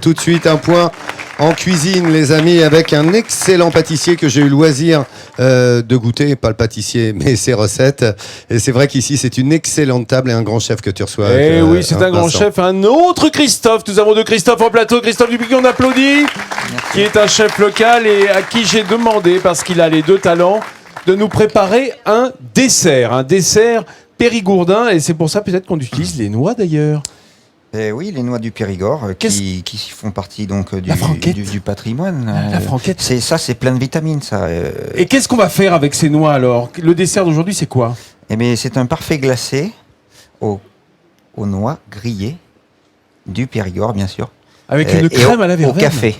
Tout de suite, un point en cuisine, les amis, avec un excellent pâtissier que j'ai eu le loisir de goûter, pas le pâtissier, mais ses recettes. Et c'est vrai qu'ici, c'est une excellente table et un grand chef que tu reçois. Eh oui, c'est un grand chef, un autre Christophe. Nous avons deux Christophe en plateau. Christophe Dupuis, on applaudit, qui est un chef local et à qui j'ai demandé, parce qu'il a les deux talents, de nous préparer un dessert périgourdin. Et c'est pour ça peut-être qu'on utilise les noix d'ailleurs. Oui, les noix du Périgord qui font partie donc du patrimoine. La franquette. C'est plein de vitamines, ça. Et qu'est-ce qu'on va faire avec ces noix alors? Le dessert d'aujourd'hui, c'est quoi? Eh bien, c'est un parfait glacé aux noix grillées du Périgord, bien sûr. Avec une crème à la verveine. Au café.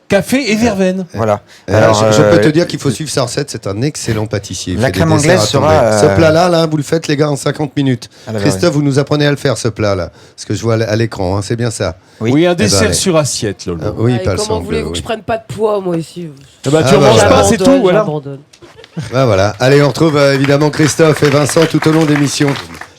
Café et verveine. Voilà. Alors, je peux te dire qu'il faut suivre sa recette. C'est un excellent pâtissier. La crème anglaise sera... Ce plat-là, vous le faites, les gars, en 50 minutes. Christophe, vous nous apprenez à le faire, ce plat-là. Ce que je vois à l'écran, hein, c'est bien ça. Oui, un dessert sur assiette, Lolo. Oui, pas le comment voulez-vous que je prenne pas de poids, moi, ici? Tu ne manges pas, c'est tout, voilà. Voilà. Allez, on retrouve évidemment Christophe et Vincent tout au long de l'émission.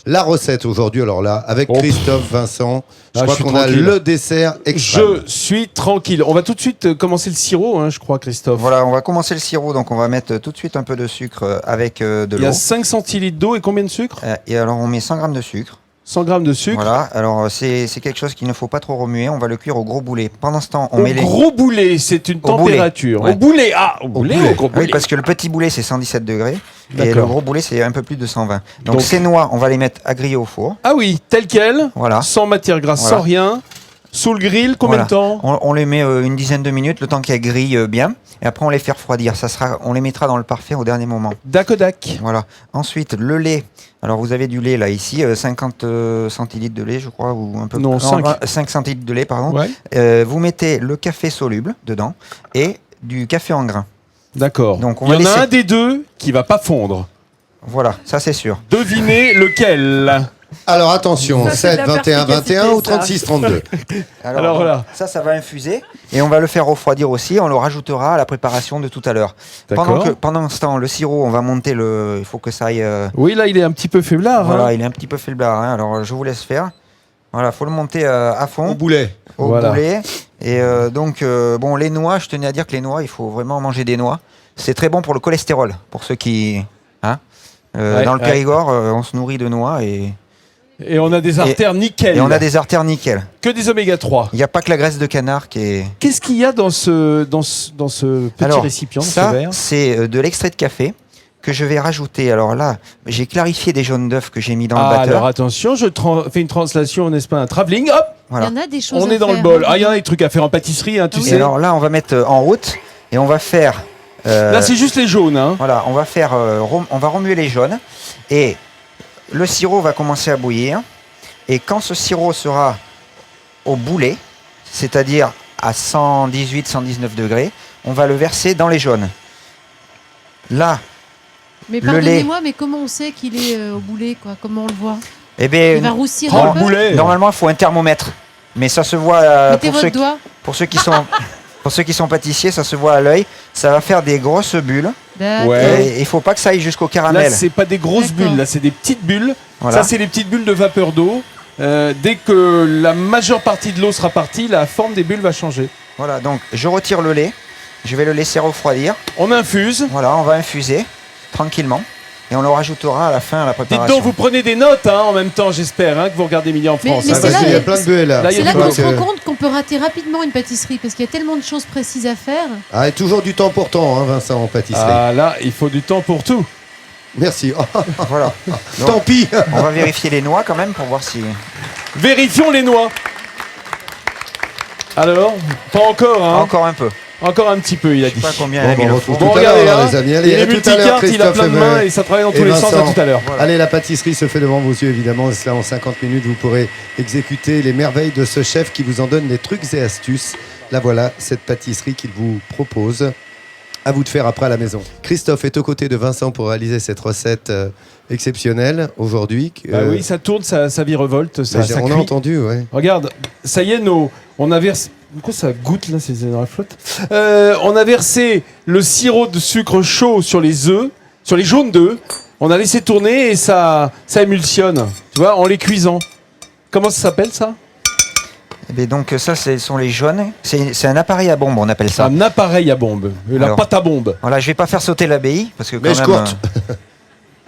La recette aujourd'hui, alors là, avec Christophe, Vincent, je crois qu'on a le dessert extrême. Je suis tranquille. On va tout de suite commencer le sirop, hein, je crois, Christophe. Voilà, on va commencer le sirop. Donc, on va mettre tout de suite un peu de sucre avec de l'eau. Il y a 5 centilitres d'eau et combien de sucre? Et alors, on met 100 grammes de sucre. 100 grammes de sucre. Voilà, alors c'est quelque chose qu'il ne faut pas trop remuer. On va le cuire au gros boulet. Pendant ce temps, on met les... gros boulet, c'est une température. Ouais. Au boulet, au boulet. Au gros boulet. Oui, parce que le petit boulet, c'est 117 degrés. Et le gros boulet, c'est un peu plus de 120. Donc ces noix, on va les mettre à griller au four. Ah oui, telles quelles. Voilà. Sans matière grasse, sans rien. Sous le grill, combien de temps? On les met une dizaine de minutes, le temps qu'elles grillent bien. Et après, on les fait refroidir. On les mettra dans le parfait au dernier moment. Dac. Voilà. Ensuite, le lait. Alors, vous avez du lait là, ici, 50 centilitres de lait, je crois, ou un peu plus. Non, 5 centilitres de lait, pardon. Ouais. Vous mettez le café soluble dedans et du café en grains. D'accord. Donc, il y en a un des deux qui va pas fondre. Voilà, ça c'est sûr. Devinez lequel? Alors attention, 7, 21, 21 ou 36, 32. Alors voilà. Ça va infuser et on va le faire refroidir aussi. On le rajoutera à la préparation de tout à l'heure. Pendant ce temps, le sirop, on va monter le... Il faut que ça aille... Oui, là, il est un petit peu faiblard. Voilà, il est un petit peu faiblard. Hein. Alors, je vous laisse faire. Voilà, il faut le monter à fond. Au boulet. Boulet. Et bon, les noix, je tenais à dire que les noix, il faut vraiment manger des noix. C'est très bon pour le cholestérol, pour ceux qui... Hein dans le Périgord, on se nourrit de noix et on a des artères nickel. Et on a des artères nickel. Que des oméga 3. Il n'y a pas que la graisse de canard qui est... Qu'est-ce qu'il y a dans ce petit récipient, ça, ce verre? C'est de l'extrait de café que je vais rajouter. Alors là, j'ai clarifié des jaunes d'œufs que j'ai mis dans le batteur. Alors attention, je fais une translation, n'est-ce pas, un travelling. Hop, voilà. Il y en a des choses on est dans le bol. Il y en a des trucs à faire en pâtisserie, hein, tu sais. Alors là, on va mettre en route et on va faire... là, c'est juste les jaunes. Hein. Voilà, on va faire, on va remuer les jaunes et le sirop va commencer à bouillir. Et quand ce sirop sera au boulet, c'est-à-dire à 118, 119 degrés, on va le verser dans les jaunes. Là, mais pardonnez-moi, mais comment on sait qu'il est au boulet, quoi? Comment on le voit? Eh bien, il va roussir un peu. Normalement, il faut un thermomètre. Mais ça se voit pour ceux qui sont pâtissiers, ça se voit à l'œil. Ça va faire des grosses bulles. Ouais. Et il faut pas que ça aille jusqu'au caramel. Là, c'est pas des grosses bulles, là, c'est des petites bulles. Voilà. Ça, c'est des petites bulles de vapeur d'eau. Dès que la majeure partie de l'eau sera partie, la forme des bulles va changer. Voilà, donc je retire le lait. Je vais le laisser refroidir. On infuse. Voilà, on va infuser tranquillement. Et on le rajoutera à la fin à la préparation. Dites donc, vous prenez des notes en même temps, j'espère, que vous regardez Midi en France. Mais parce qu'il y a plein de buées là. C'est là qu'on se rend compte qu'on peut rater rapidement une pâtisserie parce qu'il y a tellement de choses précises à faire. Ah, et toujours du temps pour temps, hein, Vincent, en pâtisserie. Ah là, il faut du temps pour tout. Merci. Voilà. Donc, tant pis. On va vérifier les noix quand même pour voir si... Vérifions les noix. Alors, pas encore, hein? Encore un peu. Encore un petit peu, il a dit. Je sais pas combien on retrouve tout à regardez, l'heure, les amis. Allez, il est tout à l'heure, multicartes, il a plein de mains et ça travaille dans tous les sens. À tout à l'heure. Voilà. Allez, la pâtisserie se fait devant vos yeux, évidemment. Et cela, en 50 minutes, vous pourrez exécuter les merveilles de ce chef qui vous en donne des trucs et astuces. Là, voilà, cette pâtisserie qu'il vous propose. À vous de faire après à la maison. Christophe est aux côtés de Vincent pour réaliser cette recette exceptionnelle aujourd'hui. Oui, ça tourne, ça virevolte, ça on cuit. a entendu, ouais. Regarde, ça y est, on a versé... Pourquoi ça goûte là, c'est dans la flotte. On a versé le sirop de sucre chaud sur les œufs, sur les jaunes d'œufs. On a laissé tourner et ça émulsionne, tu vois, en les cuisant. Comment ça s'appelle ça? Eh bien, donc ça, ce sont les jaunes. C'est un appareil à bombe, on appelle ça. Un appareil à bombe, la Alors, pâte à bombe. Voilà, je vais pas faire sauter l'abbaye parce que quand Mais je même. courte.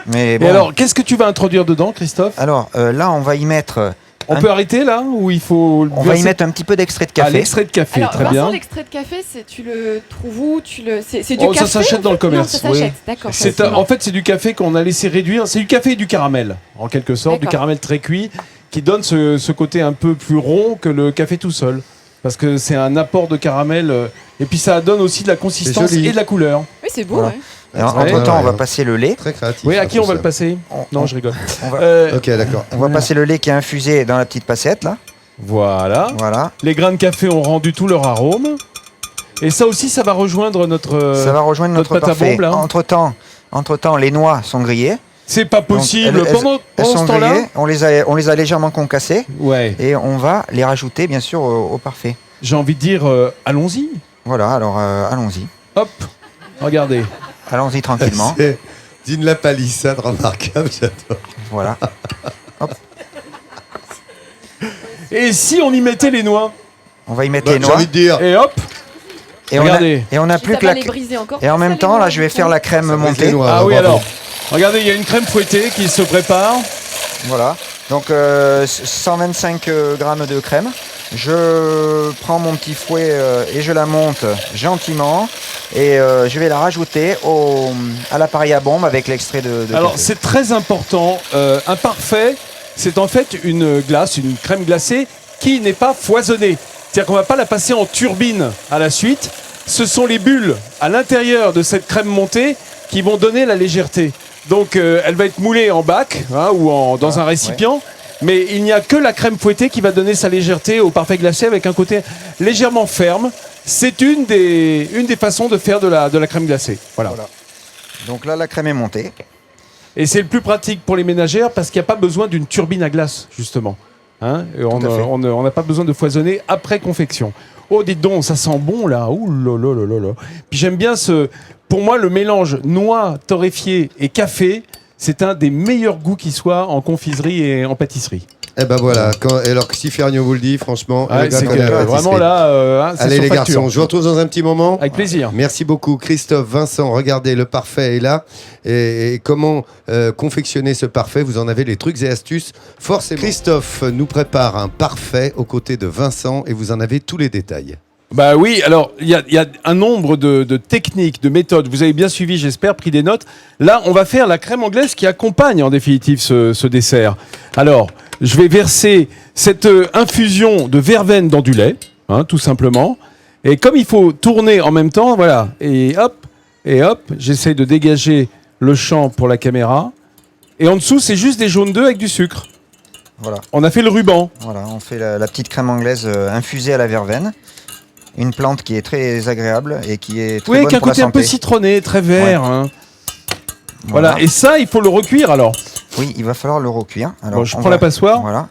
Mais Et bon. alors, qu'est-ce que tu vas introduire dedans, Christophe? Alors là, on va y mettre. On peut arrêter là ou il faut On va y mettre un petit peu d'extrait de café. l'extrait de café, Alors, très Vincent, bien. l'extrait de café, tu le trouves où c'est du Oh, ça café s'achète dans le commerce, Non, ça s'achète, oui. d'accord. En fait, c'est du café qu'on a laissé réduire. C'est du café et du caramel, en quelque sorte, du D'accord. caramel très cuit, qui donne ce côté un peu plus rond que le café tout seul. Parce que c'est un apport de caramel. Et puis ça donne aussi de la consistance joli. et de la couleur. Oui, c'est beau, Voilà. ouais. Et entre Ouais, temps, on va ouais. passer le lait. Très créatif. Oui, à hein, qui on tout va ça. le passer? Non, je rigole. On va, Ok, d'accord. on va passer le lait qui est infusé dans la petite passette là. Voilà. Voilà. Les grains de café ont rendu tout leur arôme. Et ça aussi, ça va rejoindre notre. Ça va rejoindre notre pâte à parfait. bombe, là. Entre-temps, les noix sont grillées. C'est pas possible. Donc, elles Pendant Elles ce sont temps-là. grillées. On les a légèrement concassées Ouais. et on va les rajouter bien sûr au parfait. J'ai envie de dire, allons-y. Voilà. Alors allons-y. Hop. Regardez. Allons-y tranquillement. C'est d'une la palissade remarquable, j'adore. Voilà. Et si on y mettait les noix? On va y mettre Bah, les j'ai noix. envie de dire. Et hop. Et regardez. on a plus Ça que va la. les briser encore. Et en même temps, là, je vais faire la crème Ça brise montée. les noix, Ah oui, bravo. alors. Regardez, il y a une crème fouettée qui se prépare. Voilà. Donc 125 grammes de crème. Je prends mon petit fouet et je la monte gentiment. Et je vais la rajouter à l'appareil à bombe avec l'extrait de Alors, café. c'est très important. Un parfait, c'est en fait une glace, une crème glacée qui n'est pas foisonnée. C'est-à-dire qu'on ne va pas la passer en turbine à la suite. Ce sont les bulles à l'intérieur de cette crème montée qui vont donner la légèreté. Donc, elle va être moulée en bac ou dans un récipient. Mais il n'y a que la crème fouettée qui va donner sa légèreté au parfait glacé avec un côté légèrement ferme. C'est une des façons de faire de la crème glacée. Voilà. Donc là, la crème est montée. Et c'est le plus pratique pour les ménagères parce qu'il n'y a pas besoin d'une turbine à glace, justement. Hein, et on Tout à fait. on n'a pas besoin de foisonner après confection. Oh, dites donc, ça sent bon là. Ouh là là là là là. Puis j'aime bien pour moi, le mélange noix torréfiée et café, c'est un des meilleurs goûts qui soit en confiserie et en pâtisserie. Eh ben voilà, alors que si Ferniaud vous le dit, franchement, Ah, le gars c'est connaît la vraiment pâtisserie. là, c'est Allez sur les facture. garçons, je vous retrouve dans un petit moment. Avec plaisir. Merci beaucoup Christophe, Vincent, regardez, le parfait est là. Et comment confectionner ce parfait, vous en avez les trucs et astuces. Forcément. Christophe nous prépare un parfait aux côtés de Vincent et vous en avez tous les détails. Bah oui, alors il y a un nombre de techniques, de méthodes. Vous avez bien suivi, j'espère, pris des notes. Là, on va faire la crème anglaise qui accompagne en définitive ce dessert. Alors, je vais verser cette infusion de verveine dans du lait, tout simplement. Et comme il faut tourner en même temps, voilà. Et hop, j'essaye de dégager le champ pour la caméra. Et en dessous, c'est juste des jaunes d'œufs avec du sucre. Voilà. On a fait le ruban. Voilà, on fait la petite crème anglaise infusée à la verveine. Une plante qui est très agréable et qui est très Oui, bonne qui a un pour la côté un peu santé. citronné, très vert. Ouais. Voilà, et ça, il faut le recuire alors. Oui, il va falloir le recuire. Alors, Bon, je on prends la passoire. Voilà.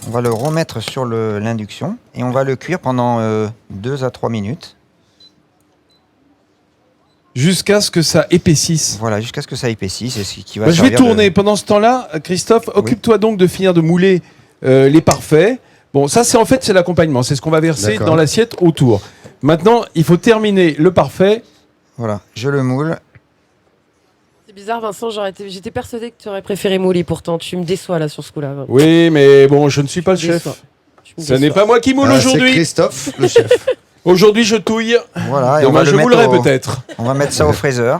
On va le remettre sur l'induction et on va le cuire pendant 2 à 3 minutes. Jusqu'à ce que ça épaississe. Voilà, jusqu'à ce que ça épaississe. Et ce qui va Bah, je vais servir de- tourner. Pendant ce temps-là, Christophe, occupe-toi donc de finir de mouler les parfaits. Bon, ça, c'est l'accompagnement. C'est ce qu'on va verser D'accord. dans l'assiette autour. Maintenant, il faut terminer le parfait. Voilà, je le moule. C'est bizarre, Vincent, j'étais persuadée que tu aurais préféré Mouli, pourtant. Tu me déçois là sur ce coup-là. Oui, mais bon, je ne suis pas le Tu me chef. déçois. Tu me Ce n'est déçois. pas moi qui moule Ah, c'est aujourd'hui. Christophe, le chef. Aujourd'hui, je touille. Voilà, et on Demain, va je le mettre moulerai peut-être. On va mettre ça au fraiseur,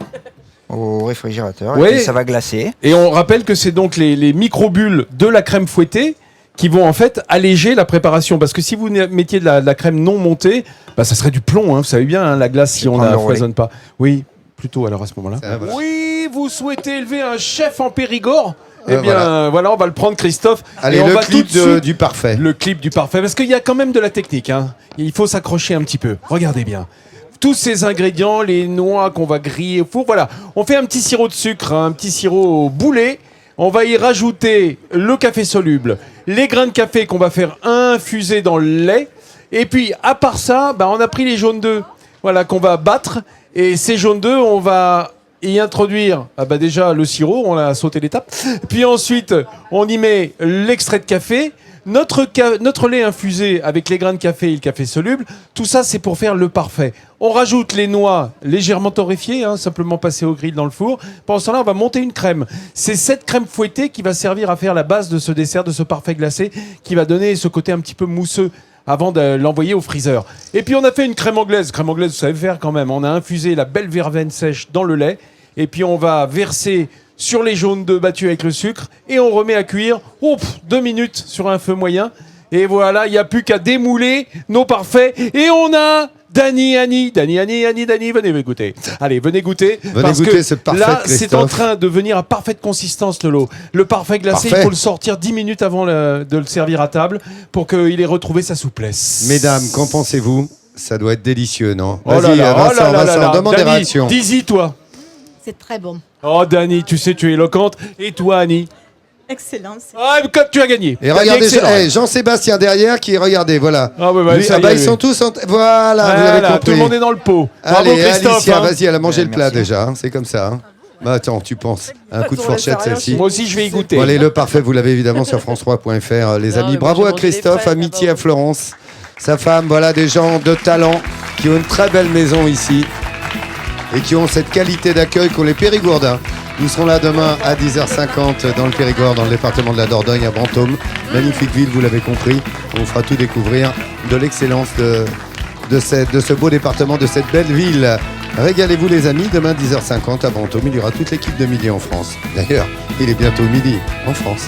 au réfrigérateur, Oui. et puis ça va glacer. Et on rappelle que c'est donc les microbules de la crème fouettée qui vont en fait alléger la préparation. Parce que si vous mettiez de la crème non montée, bah, ça serait du plomb, vous savez bien, la glace, si on prendre ne le la relais. foisonne pas. Oui, plutôt alors à ce moment-là. Ça, voilà. Oui, vous souhaitez élever un chef en Périgord? Eh bien, Voilà. voilà, on va le prendre, Christophe. Allez, et on le va clip tout de suite- du parfait. Le clip du parfait, parce qu'il y a quand même de la technique. Il faut s'accrocher un petit peu. Regardez bien. Tous ces ingrédients, les noix qu'on va griller au four, voilà. On fait un petit sirop de sucre, un petit sirop boulet. On va y rajouter le café soluble, les grains de café qu'on va faire infuser dans le lait. Et puis, à part ça, on a pris les jaunes d'œufs, voilà, qu'on va battre. Et ces jaunes d'œufs, on va y introduire déjà le sirop, on a sauté l'étape. Puis ensuite, on y met l'extrait de café. Notre lait infusé avec les grains de café et le café soluble, tout ça c'est pour faire le parfait. On rajoute les noix légèrement torréfiées, simplement passées au grill dans le four. Pendant ce temps-là, on va monter une crème. C'est cette crème fouettée qui va servir à faire la base de ce dessert, de ce parfait glacé, qui va donner ce côté un petit peu mousseux avant de l'envoyer au freezer. Et puis on a fait une crème anglaise. Crème anglaise, vous savez faire quand même. On a infusé la belle verveine sèche dans le lait. Et puis on va verser sur les jaunes d'œufs battus avec le sucre et on remet à cuire 2 minutes sur un feu moyen. Et voilà, il n'y a plus qu'à démouler nos parfaits. Et on a Dany, venez goûter. Allez, venez goûter. Parce que ce parfait là, Christophe. c'est en train de venir à parfaite consistance, Lolo. Le parfait glacé, Parfait. il faut le sortir 10 minutes avant de le servir à table pour qu'il ait retrouvé sa souplesse. Mesdames, qu'en pensez-vous? Ça doit être délicieux, non? Oh là Vas-y, là, Vincent, oh là là là là. demande des Dany, réactions. dis-y, toi. C'est très bon. Oh, Dany, tu sais, tu es éloquente. Et toi, Annie? Excellent. Ah, comme tu as gagné. Et T'as dit regardez, excellent. Jean-Sébastien derrière qui, regardez, voilà. Ah, ouais, Lui, ça y est, ils sont tous en... Voilà, vous Voilà, avez compris. tout le monde est dans le pot. Bravo, Allez, Christophe. Alicia, vas-y, elle a mangé Ouais, le plat merci. déjà, c'est comme ça. Bah attends, tu penses. Un coup de Attends, fourchette, ça sert à rien, celle-ci. Moi aussi, je vais y goûter. Bon, allez, le parfait, vous l'avez évidemment sur France3.fr, les Non, amis. mais moi, Bravo j'ai à mangé les Christophe, frais, amitié ça à va. Florence, sa femme, voilà des gens de talent qui ont une très belle maison ici et qui ont cette qualité d'accueil qu'ont les Périgourdins. Nous serons là demain à 10h50 dans le Périgord, dans le département de la Dordogne, à Brantôme. Magnifique ville, vous l'avez compris. On vous fera tout découvrir de l'excellence de ce beau département, de cette belle ville. Régalez-vous les amis, demain 10h50 à Brantôme, il y aura toute l'équipe de Midi en France. D'ailleurs, il est bientôt midi en France.